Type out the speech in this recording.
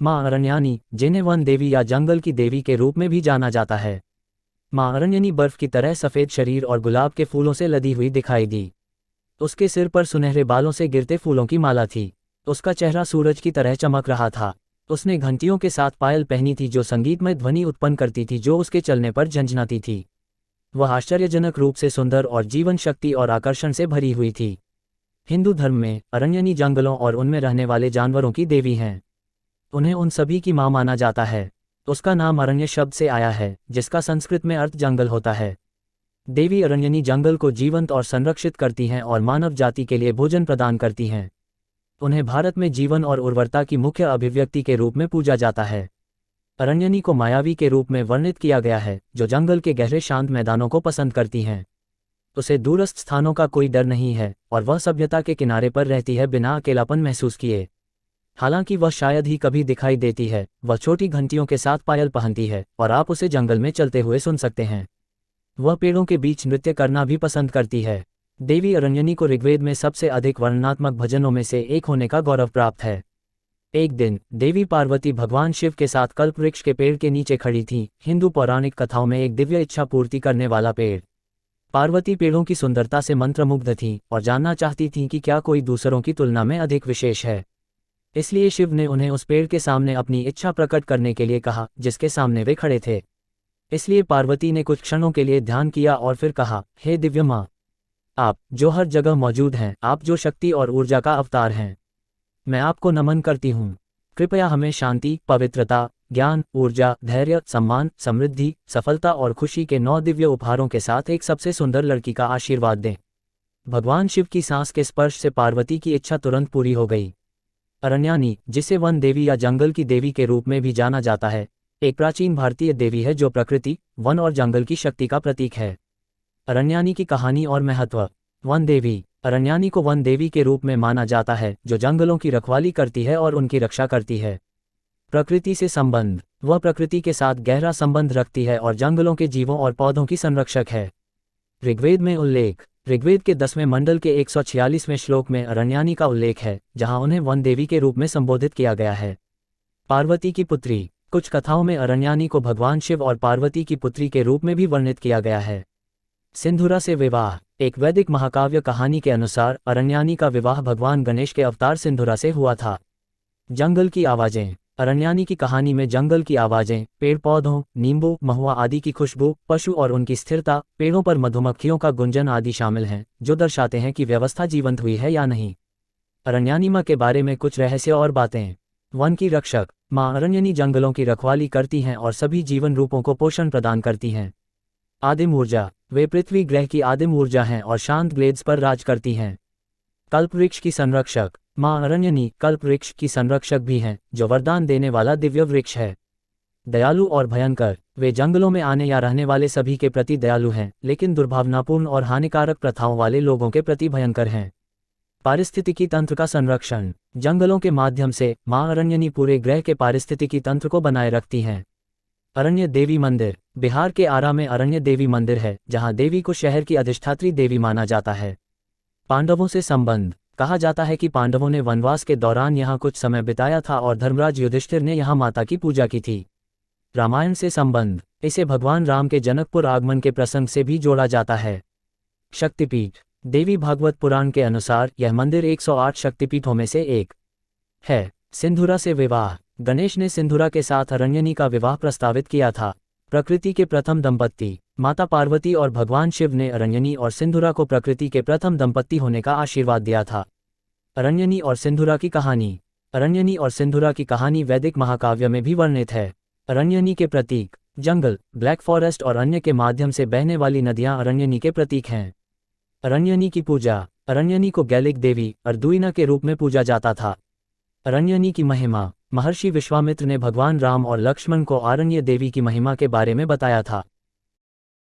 माँ अरण्यानी, जिन्हें वन देवी या जंगल की देवी के रूप में भी जाना जाता है। माँ अरण्यनी बर्फ की तरह सफ़ेद शरीर और गुलाब के फूलों से लदी हुई दिखाई दी। उसके सिर पर सुनहरे बालों से गिरते फूलों की माला थी। उसका चेहरा सूरज की तरह चमक रहा था। उसने घंटियों के साथ पायल पहनी थी जो संगीतमय ध्वनि उत्पन्न करती थी, जो उसके चलने पर झंझनाती थी। वह आश्चर्यजनक रूप से सुंदर और जीवन शक्ति और आकर्षण से भरी हुई थी। हिंदू धर्म में अरण्यनी जंगलों और उनमें रहने वाले जानवरों की देवी हैं। उन्हें उन सभी की माँ माना जाता है। उसका नाम अरण्य शब्द से आया है, जिसका संस्कृत में अर्थ जंगल होता है। देवी अरण्यनी जंगल को जीवंत और संरक्षित करती हैं और मानव जाति के लिए भोजन प्रदान करती हैं। उन्हें भारत में जीवन और उर्वरता की मुख्य अभिव्यक्ति के रूप में पूजा जाता है। अरण्यनी को मायावी के रूप में वर्णित किया गया है, जो जंगल के गहरे शांत मैदानों को पसंद करती हैं। उसे दूरस्थ स्थानों का कोई डर नहीं है और वह सभ्यता के किनारे पर रहती है बिना अकेलापन महसूस किए। हालांकि वह शायद ही कभी दिखाई देती है। वह छोटी घंटियों के साथ पायल पहनती है और आप उसे जंगल में चलते हुए सुन सकते हैं। वह पेड़ों के बीच नृत्य करना भी पसंद करती है। देवी अरण्यनी को ऋग्वेद में सबसे अधिक वर्णनात्मक भजनों में से एक होने का गौरव प्राप्त है। एक दिन देवी पार्वती भगवान शिव के साथ कल्पवृक्ष के पेड़ के नीचे खड़ी थीं। हिंदू पौराणिक कथाओं में एक दिव्य इच्छा पूर्ति करने वाला पेड़। पार्वती पेड़ों की सुंदरता से मंत्रमुग्ध थीं और जानना चाहती थीं कि क्या कोई दूसरों की तुलना में अधिक विशेष है। इसलिए शिव ने उन्हें उस पेड़ के सामने अपनी इच्छा प्रकट करने के लिए कहा जिसके सामने वे खड़े थे। इसलिए पार्वती ने कुछ क्षणों के लिए ध्यान किया और फिर कहा, हे दिव्य माँ, आप जो हर जगह मौजूद हैं, आप जो शक्ति और ऊर्जा का अवतार हैं, मैं आपको नमन करती हूँ। कृपया हमें शांति, पवित्रता, ज्ञान, ऊर्जा, धैर्य, सम्मान, समृद्धि, सफलता और खुशी के 9 दिव्य उपहारों के साथ एक सबसे सुंदर लड़की का आशीर्वाद दें। भगवान शिव की सांस के स्पर्श से पार्वती की इच्छा तुरंत पूरी हो गई। अरण्यानी, जिसे वन देवी या जंगल की देवी के रूप में भी जाना जाता है, एक प्राचीन भारतीय देवी है जो प्रकृति, वन और जंगल की शक्ति का प्रतीक है। अरण्यानी की कहानी और महत्व। वन देवी। अरण्यानी को वन देवी के रूप में माना जाता है जो जंगलों की रखवाली करती है और उनकी रक्षा करती है। प्रकृति से संबंध। वह प्रकृति के साथ गहरा संबंध रखती है और जंगलों के जीवों और पौधों की संरक्षक है। ऋग्वेद में उल्लेख। ऋग्वेद के 10वें मंडल के 146वें श्लोक में अरण्यानी का उल्लेख है, जहां उन्हें वन देवी के रूप में संबोधित किया गया है। पार्वती की पुत्री। कुछ कथाओं में अरण्यानी को भगवान शिव और पार्वती की पुत्री के रूप में भी वर्णित किया गया है। सिंधुरा से विवाह। एक वैदिक महाकाव्य कहानी के अनुसार अरण्यानी का विवाह भगवान गणेश के अवतार सिंधुरा से हुआ था। जंगल की आवाजें। अरण्यानी की कहानी में जंगल की आवाजें, पेड़ पौधों, नींबू, महुआ आदि की खुशबू, पशु और उनकी स्थिरता, पेड़ों पर मधुमक्खियों का गुंजन आदि शामिल हैं, जो दर्शाते हैं कि व्यवस्था जीवंत हुई है या नहीं। अरण्यानी माँ के बारे में कुछ रहस्य और बातें। वन की रक्षक। माँ अरण्यनी जंगलों की रखवाली करती हैं और सभी जीवन रूपों को पोषण प्रदान करती हैं। आदिम ऊर्जा। वे पृथ्वी ग्रह की आदिम ऊर्जा हैं और शांत ग्लेड्स पर राज करती हैं। कल्पवृक्ष की संरक्षक। माँ अरण्यनी कल्पवृक्ष की संरक्षक भी हैं, जो वरदान देने वाला दिव्य वृक्ष है। दयालु और भयंकर। वे जंगलों में आने या रहने वाले सभी के प्रति दयालु हैं, लेकिन दुर्भावनापूर्ण और हानिकारक प्रथाओं वाले लोगों के प्रति भयंकर हैं। पारिस्थितिकी तंत्र का संरक्षण। जंगलों के माध्यम से माँ अरण्यनी पूरे ग्रह के पारिस्थितिकी तंत्र को बनाए रखती हैं। अरण्य देवी मंदिर। बिहार के आरा में अरण्य देवी मंदिर है, जहां देवी को शहर की अधिष्ठात्री देवी माना जाता है। पांडवों से संबंध। कहा जाता है कि पांडवों ने वनवास के दौरान यहां कुछ समय बिताया था और धर्मराज युधिष्ठिर ने यहां माता की पूजा की थी। रामायण से संबंध। इसे भगवान राम के जनकपुर आगमन के प्रसंग से भी जोड़ा जाता है। शक्तिपीठ। देवी भागवत पुराण के अनुसार यह मंदिर 108 शक्तिपीठों में से एक है। सिंधुरा से विवाह। गणेश ने सिंधुरा के साथ अरण्यनी का विवाह प्रस्तावित किया था। प्रकृति के प्रथम दंपत्ति। माता पार्वती और भगवान शिव ने अरण्यनी और सिंधुरा को प्रकृति के प्रथम दंपत्ति होने का आशीर्वाद दिया था। अरण्यनी और सिंधुरा की कहानी। अरण्यनी और सिंधुरा की कहानी वैदिक महाकाव्य में भी वर्णित है। अरण्यनी के प्रतीक। जंगल, ब्लैक फॉरेस्ट और अन्य के माध्यम से बहने वाली नदियां अरण्यनी के प्रतीक हैं। अरण्यनी की पूजा। अरण्यनी को गैलिक देवी अर्दुइना के रूप में पूजा जाता था। अरण्यनी की महिमा। महर्षि विश्वामित्र ने भगवान राम और लक्ष्मण को आरण्य देवी की महिमा के बारे में बताया था।